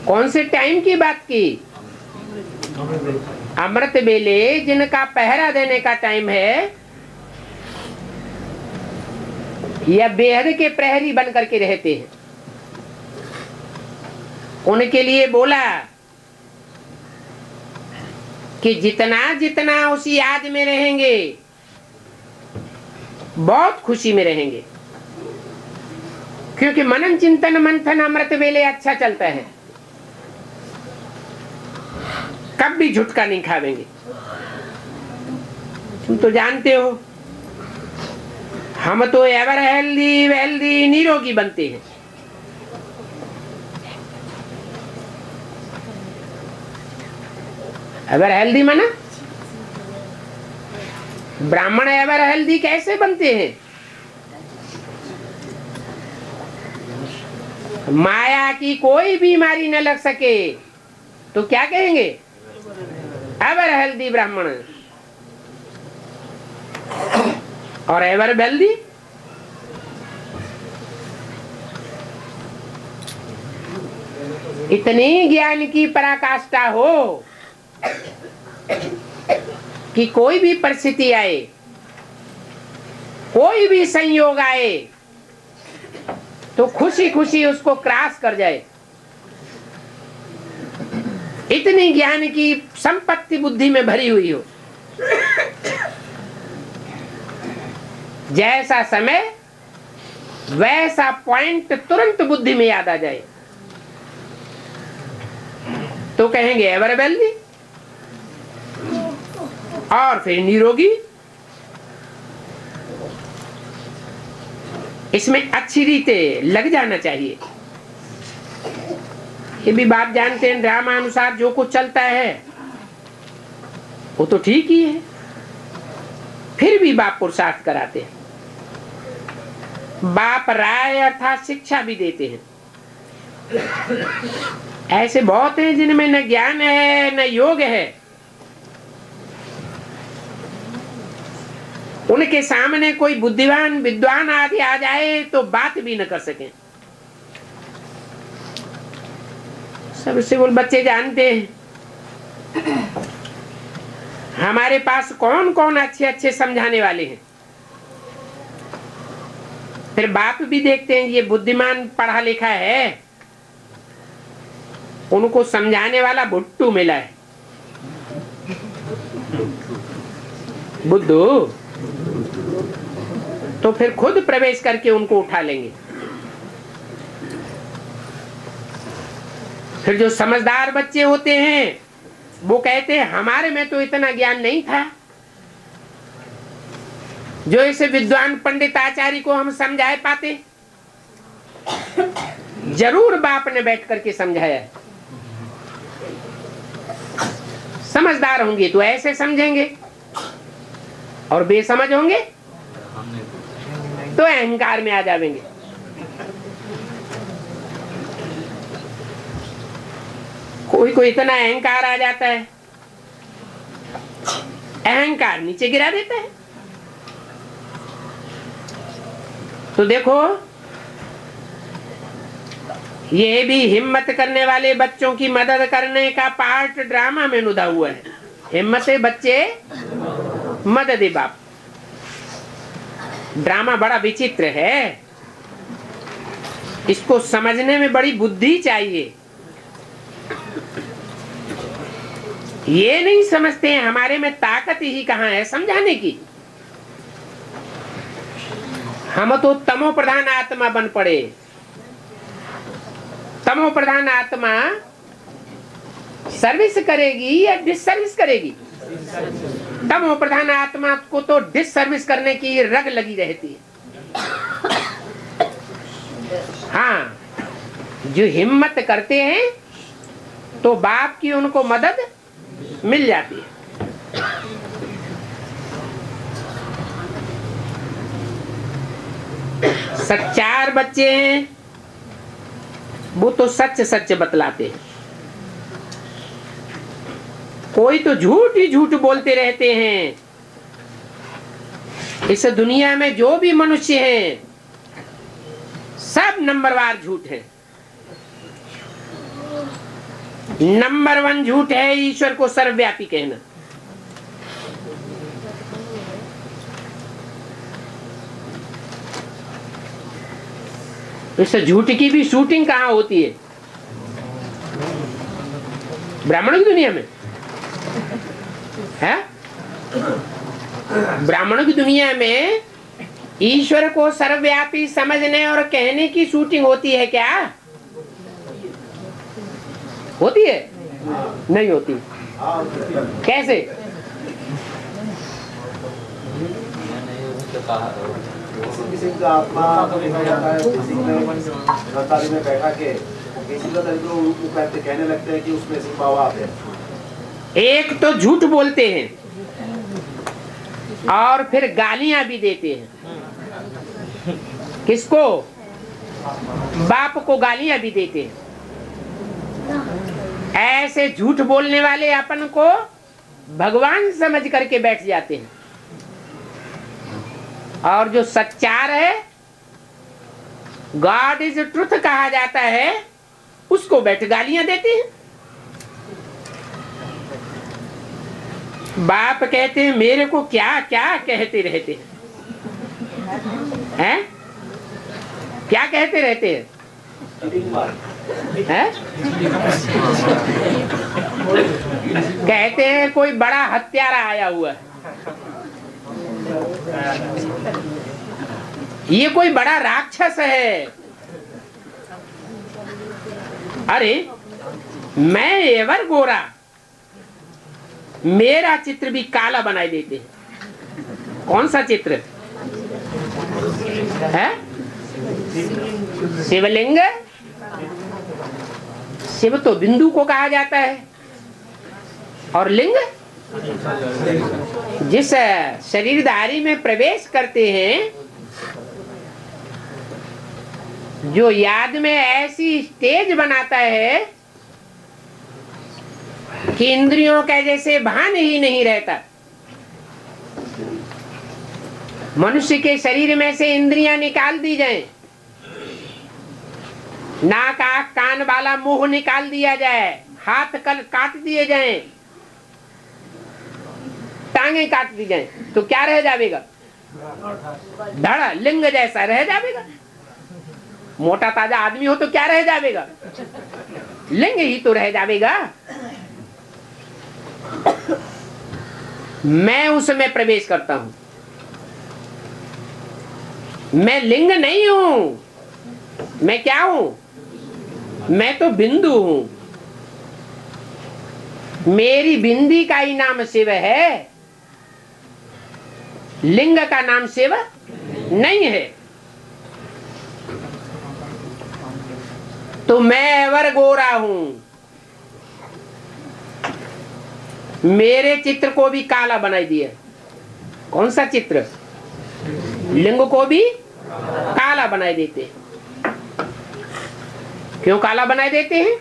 कौन से टाइम की बात की? अमृत बेले जिनका पहरा देने का टाइम है, या बेहद के प्रहरी बन करके रहते हैं, उनके लिए बोला कि जितना जितना उस याद में रहेंगे बहुत खुशी में रहेंगे। क्योंकि मनन चिंतन मंथन अमृत वेले अच्छा चलता है, कब भी झुटका नहीं खावेंगे। तुम तो जानते हो हम तो एवर हेल्दी वेल्दी निरोगी बनते हैं। एवर हेल्दी माना ब्राह्मण एवर हेल्दी कैसे बनते हैं? माया की कोई बीमारी न लग सके तो क्या कहेंगे? एवर हेल्दी ब्राह्मण और एवर वेल्दी। इतनी ज्ञान की पराकाष्ठा हो कि कोई भी परिस्थिति आए, कोई भी संयोग आए तो खुशी खुशी उसको क्रॉस कर जाए। इतनी ज्ञान की संपत्ति बुद्धि में भरी हुई हो, जैसा समय वैसा पॉइंट तुरंत बुद्धि में याद आ जाए तो कहेंगे एवर वेल्दी। और फिर निरोगी। इसमें अच्छी रीते लग जाना चाहिए। ये भी बाप जानते हैं, ड्रामा अनुसार जो कुछ चलता है वो तो ठीक ही है, फिर भी बाप पुरुषार्थ कराते हैं। बाप राय अर्थात शिक्षा भी देते हैं। ऐसे बहुत हैं जिनमें न ज्ञान है न योग है, उनके सामने कोई बुद्धिमान विद्वान आदि आ जाए तो बात भी न कर सके। सबसे बोल बच्चे जानते हैं हमारे पास कौन कौन अच्छे अच्छे समझाने वाले हैं। फिर बाप भी देखते हैं ये बुद्धिमान पढ़ा लिखा है, उनको समझाने वाला भुट्टू मिला है। बुद्धू तो फिर खुद प्रवेश करके उनको उठा लेंगे। फिर जो समझदार बच्चे होते हैं वो कहते हैं हमारे में तो इतना ज्ञान नहीं था जो इसे विद्वान पंडित आचार्य को हम समझाए पाते। जरूर बाप ने बैठ करके समझाया है। समझदार होंगे तो ऐसे समझेंगे और बेसमझ होंगे तो अहंकार में आ जाएंगे। कोई कोई इतना अहंकार आ जाता है, अहंकार नीचे गिरा देता है। तो देखो ये भी हिम्मत करने वाले बच्चों की मदद करने का पार्ट ड्रामा में नुदा हुआ है। हिम्मत बच्चे मदद बाप। ड्रामा बड़ा विचित्र है, इसको समझने में बड़ी बुद्धि चाहिए। ये नहीं समझते हैं हमारे में ताकत ही कहाँ है समझाने की। हम तो तमो प्रधान आत्मा बन पड़े। तमो प्रधान आत्मा सर्विस करेगी या डिसर्विस करेगी? तमो प्रधान आत्मा को तो डिसर्विस करने की रग लगी रहती है। हाँ, जो हिम्मत करते हैं तो बाप की उनको मदद मिल जाती है। सच्चार बच्चे हैं वो तो सच सच बतलाते हैं। कोई तो झूठ ही झूठ बोलते रहते हैं। इस दुनिया में जो भी मनुष्य हैं सब नंबरवार झूठ है। नंबर 1 झूठ है ईश्वर को सर्वव्यापी कहना। इस झूठ की भी शूटिंग कहाँ होती है? ब्राह्मणों की दुनिया में है। ब्राह्मणों की दुनिया में ईश्वर को सर्वव्यापी समझने और कहने की शूटिंग होती है क्या? होती है? नहीं होती। कैसे? आत्मा में बैठा के कहने लगते हैं कि उसमें सिंह है। एक तो झूठ बोलते हैं और फिर गालियां भी देते हैं। किसको? बाप को गालियां भी देते हैं। ऐसे झूठ बोलने वाले अपन को भगवान समझ करके बैठ जाते हैं, और जो सच्चार है, गॉड इज ट्रुथ कहा जाता है, उसको बैठ गालियां देते हैं। बाप कहते हैं मेरे को क्या क्या कहते रहते हैं? क्या कहते रहते हैं? कहते हैं कोई बड़ा हत्यारा आया हुआ है, ये कोई बड़ा राक्षस है। अरे मैं एवर गोरा, मेरा चित्र भी काला बनाई देते हैं। कौन सा चित्र है? शिवलिंग। शिव तो बिंदु को कहा जाता है, और लिंग जिस शरीरधारी में प्रवेश करते हैं, जो याद में ऐसी स्टेज बनाता है कि इंद्रियों का जैसे भान ही नहीं रहता। मनुष्य के शरीर में से इंद्रियां निकाल दी जाएं, नाक आंख कान वाला मुंह निकाल दिया जाए, हाथ कल काट दिए जाएं, टांगे काट दी जाएं, तो क्या रह जाएगा? धड़ा लिंग जैसा रह जाएगा। मोटा ताजा आदमी हो तो क्या रह जाएगा? लिंग ही तो रह जाएगा। मैं उसमें प्रवेश करता हूं, मैं लिंग नहीं हूं। मैं क्या हूं? मैं तो बिंदु हूं। मेरी बिंदी का ही नाम शिव है, लिंग का नाम शिव नहीं है। तो मैं एवर गोरा हूं, मेरे चित्र को भी काला बनाई दिया। कौन सा चित्र? लिंग को भी काला बनाई देते। क्यों काला बनाई देते हैं?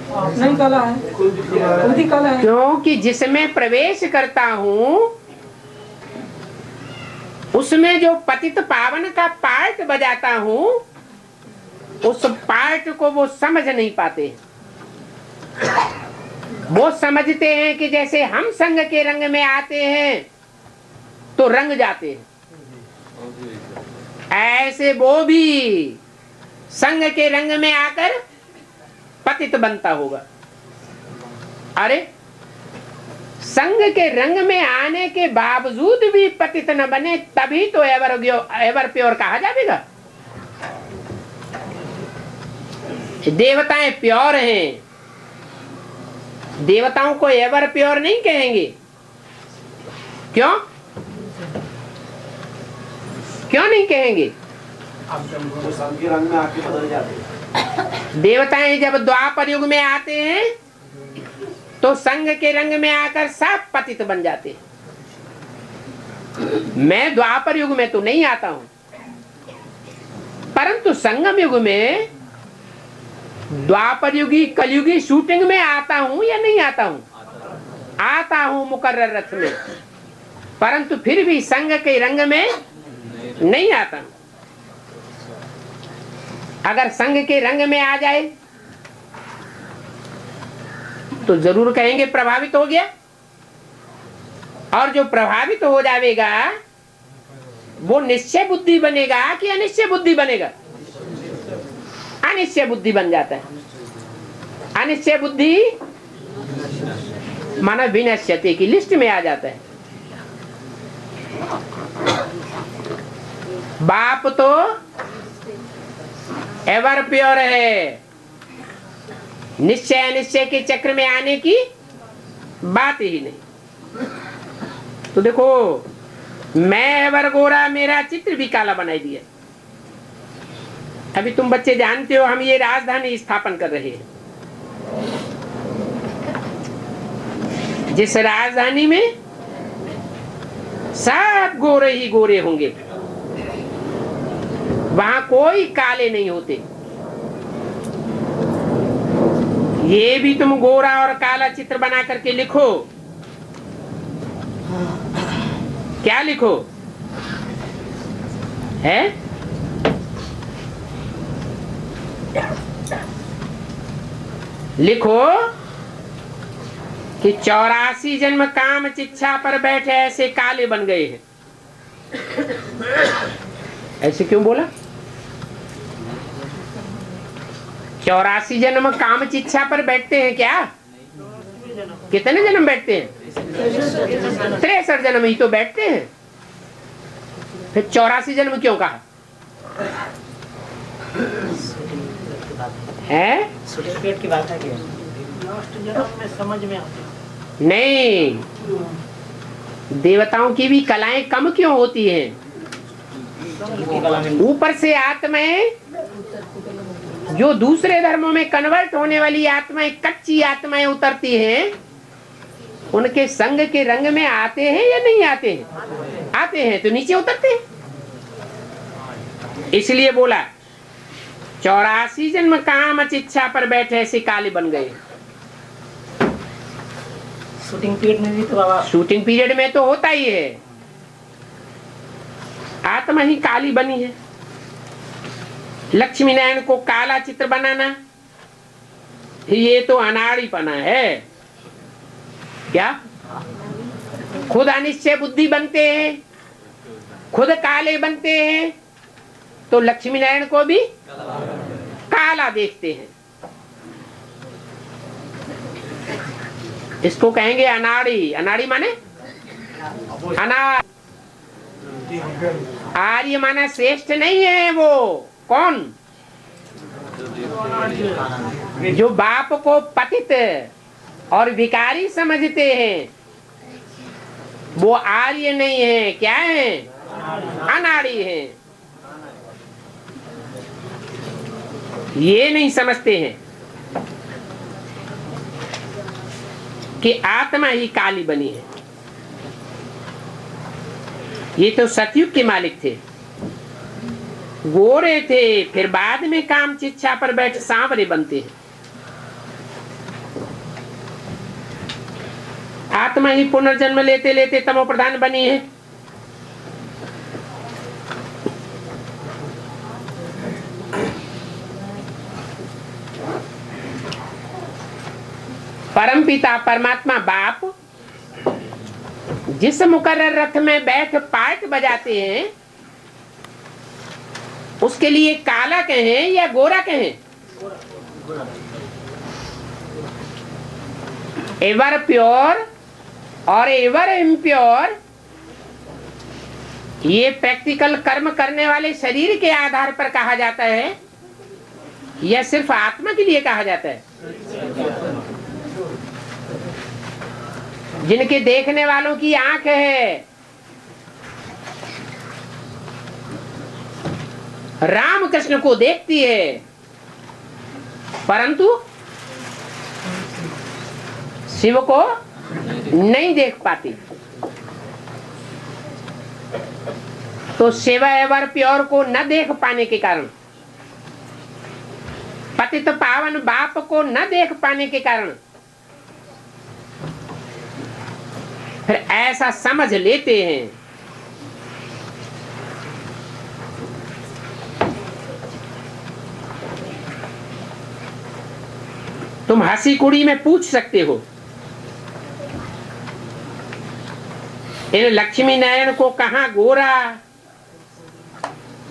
नहीं काला है, खुद ही काला है। क्योंकि जिसमें प्रवेश करता हूं, उसमें जो पतित पावन का पार्ट बजाता हूं, उस पार्ट को वो समझ नहीं पाते। वो समझते हैं कि जैसे हम संग के रंग में आते हैं तो रंग जाते हैं, ऐसे वो भी संग के रंग में आकर पतित बनता होगा। अरे संग के रंग में आने के बावजूद भी पतित न बने, तभी तो एवर प्योर कहा जाएगा। देवताएं प्योर हैं, देवताओं को एवर प्योर नहीं कहेंगे। क्यों? क्यों नहीं कहेंगे? संग के रंग में आके बदल जाते हैं। देवताएं जब द्वापर युग में आते हैं तो संग के रंग में आकर सब पतित बन जाते हैं। मैं द्वापर युग में तो नहीं आता हूं, परंतु संगम युग में द्वापर युगी कलयुगी शूटिंग में आता हूं या नहीं आता हूं? आता हूं मुकर्रर रथ में, परंतु फिर भी संग के रंग में नहीं आता। अगर संग के रंग में आ जाए तो जरूर कहेंगे प्रभावित हो गया। और जो प्रभावित हो जाएगा वो निश्चय बुद्धि बनेगा कि अनिश्चय बुद्धि बनेगा? अनिश्चय बुद्धि बन जाता है। अनिश्चय बुद्धि मानव विनश्यति की लिस्ट में आ जाता है। बाप तो एवर प्योर है, निश्चय अनिश्चय के चक्र में आने की बात ही नहीं। तो देखो, मैं एवर गोरा, मेरा चित्र भी काला बनाई दिया। अभी तुम बच्चे जानते हो हम ये राजधानी स्थापन कर रहे हैं। जिस राजधानी में सब गोरे ही गोरे होंगे, वहां कोई काले नहीं होते। ये भी तुम गोरा और काला चित्र बना करके लिखो। क्या लिखो है? लिखो कि 84 जन्म काम चिच्छा पर बैठे ऐसे काले बन गए हैं। ऐसे क्यों बोला? 84 जन्म काम चिच्छा पर बैठते हैं क्या? कितने जन्म बैठते हैं? 63 जन्म ही तो बैठते हैं। फिर 84 जन्म क्यों कहा है? सर्टिफिकेट की बात है कि लास्ट जन्म में समझ में आता नहीं, देवताओं की भी कलाएं कम क्यों होती हैं? ऊपर से आत्माएं जो दूसरे धर्मों में कन्वर्ट होने वाली आत्माएं, कच्ची आत्माएं उतरती हैं, उनके संग के रंग में आते हैं या नहीं आते हैं? आते हैं तो नीचे उतरते हैं। इसलिए बोला 84 जन्म काम चिच्छा पर बैठे ऐसे काले बन गए। शूटिंग पीरियड में भी तो बाबा, शूटिंग पीरियड में तो होता ही है, आत्मा ही काली बनी है। लक्ष्मी नारायण को काला चित्र बनाना, ये तो अनाड़ीपना है। क्या खुद अनिश्चय बुद्धि बनते हैं, खुद काले बनते हैं, तो लक्ष्मी नारायण को भी काला देखते हैं। इसको कहेंगे अनाड़ी। अनाड़ी माने अनाड़। आर्य माना श्रेष्ठ नहीं है। वो कौन? जो बाप को पतित और भिखारी समझते हैं, वो आर्य नहीं है। क्या है? अनाड़ी है। ये नहीं समझते हैं कि आत्मा ही काली बनी है। ये तो सतयुग के मालिक थे, गोरे थे, फिर बाद में काम चिच्छा पर बैठ सांवरे बनते हैं। आत्मा ही पुनर्जन्म लेते लेते तमो प्रधान बनी है। परमपिता परमात्मा बाप जिस मुकर्रर रथ में बैठ पार्ट बजाते हैं, उसके लिए काला कहें या गोरा कहें? एवर प्योर और एवर इम्प्योर, ये प्रैक्टिकल कर्म करने वाले शरीर के आधार पर कहा जाता है या सिर्फ आत्मा के लिए कहा जाता है? जिनके देखने वालों की आंख है, राम कृष्ण को देखती है, परंतु शिव को नहीं देख पाती। तो शिव एवर प्योर को न देख पाने के कारण, पतित पावन बाप को न देख पाने के कारण, फिर ऐसा समझ लेते हैं तुम हंसी कुड़ी में पूछ सकते हो, इन लक्ष्मी नारायण को कहां गोरा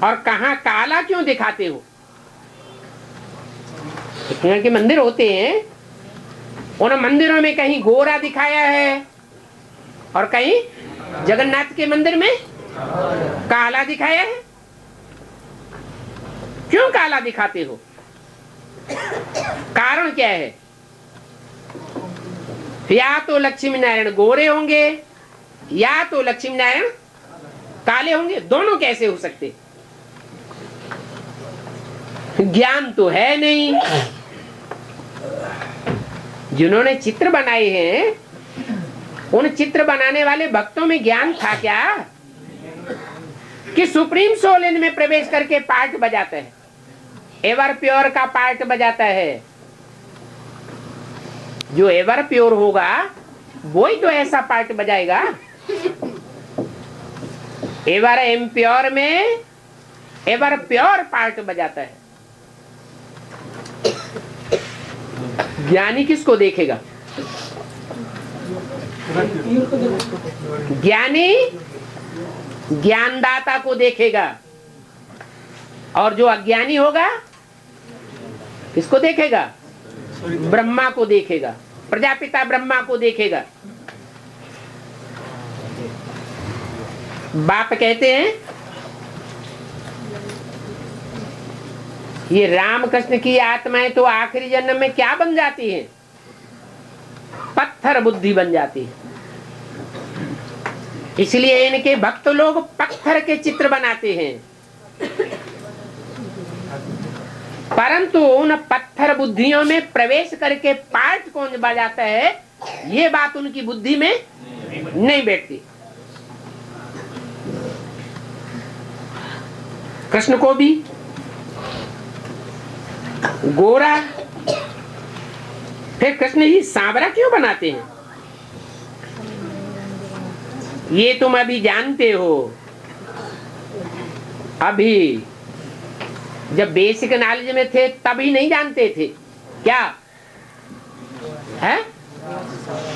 और कहां काला क्यों दिखाते हो? के मंदिर होते हैं, उन मंदिरों में कहीं गोरा दिखाया है और कहीं जगन्नाथ के मंदिर में काला दिखाया है। क्यों काला दिखाते हो? कारण क्या है? या तो लक्ष्मी नारायण गोरे होंगे या तो लक्ष्मी नारायण काले होंगे। दोनों कैसे हो सकते? ज्ञान तो है नहीं। जिन्होंने चित्र बनाए हैं उन चित्र बनाने वाले भक्तों में ज्ञान था क्या कि सुप्रीम सोल इनमें प्रवेश करके पार्ट बजाते हैं, एवर प्योर का पार्ट बजाता है। जो एवर प्योर होगा वो ही तो ऐसा पार्ट बजाएगा। एवर इम्प्योर में एवर प्योर पार्ट बजाता है। ज्ञानी किसको देखेगा? ज्ञानी ज्ञानदाता को देखेगा, और जो अज्ञानी होगा किसको देखेगा? ब्रह्मा को देखेगा, प्रजापिता ब्रह्मा को देखेगा। बाप कहते हैं ये रामकृष्ण की आत्माएं तो आखिरी जन्म में क्या बन जाती हैं? पत्थर बुद्धि बन जाती है। इसलिए इनके भक्त लोग पत्थर के चित्र बनाते हैं, परंतु उन पत्थर बुद्धियों में प्रवेश करके पार्ट कौन बजाता है, ये बात उनकी बुद्धि में नहीं बैठती। कृष्ण को भी गोरा, फिर कृष्ण जी सांवरा क्यों बनाते हैं? ये तुम अभी जानते हो। अभी जब बेसिक नॉलेज में थे तभी नहीं जानते थे क्या है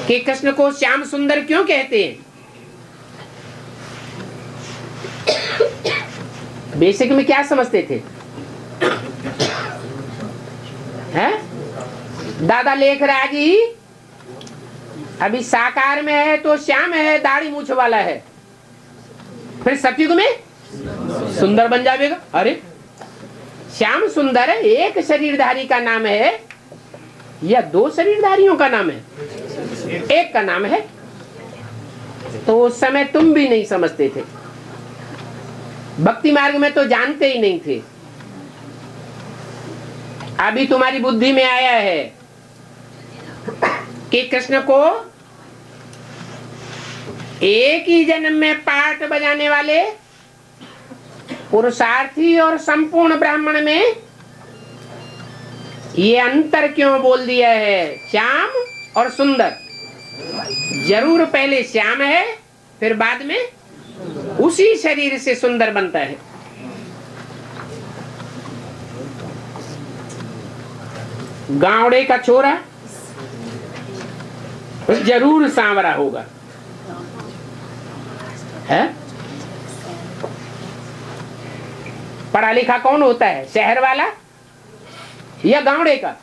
कि कृष्ण को श्याम सुंदर क्यों कहते हैं? बेसिक में क्या समझते थे? है दादा लेख राज ही अभी साकार में है तो श्याम है, दाढ़ी मूछ वाला है, फिर सतयुग में सुंदर बन जाएगा। अरे श्याम सुंदर एक शरीरधारी का नाम है या दो शरीरधारियों का नाम है? एक का नाम है। तो उस समय तुम भी नहीं समझते थे, भक्ति मार्ग में तो जानते ही नहीं थे। अभी तुम्हारी बुद्धि में आया है कि कृष्ण को एक ही जन्म में पार्ट बजाने वाले पुरुषार्थी और संपूर्ण ब्राह्मण में ये अंतर क्यों बोल दिया है? श्याम और सुंदर। जरूर पहले श्याम है, फिर बाद में उसी शरीर से सुंदर बनता है। गावड़े का छोरा जरूर सांवरा होगा, है? पढ़ा लिखा कौन होता है, शहर वाला या गावड़े का?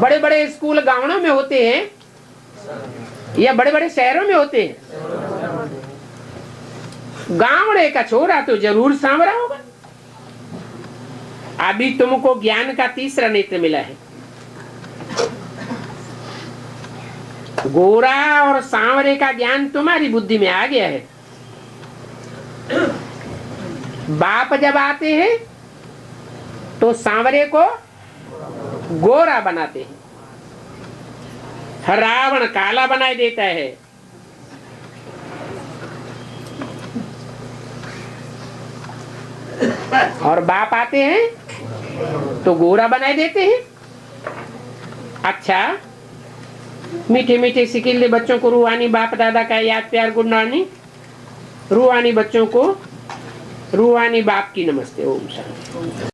बड़े बड़े स्कूल गावड़ों में होते हैं या बड़े बड़े शहरों में होते हैं? गावड़े का छोरा तो जरूर सांवरा होगा। अभी तुमको ज्ञान का तीसरा नेत्र मिला है। गोरा और सांवरे का ज्ञान तुम्हारी बुद्धि में आ गया है। बाप जब आते हैं तो सांवरे को गोरा बनाते हैं, रावण काला बनाए देता है। और बाप आते हैं तो गोरा बनाए देते हैं। अच्छा, मीठे मीठे सिकिल्ले बच्चों को रूहानी बाप दादा का याद प्यार गुड मॉर्निंग। रूहानी बच्चों को रूहानी बाप की नमस्ते। ओम शांति।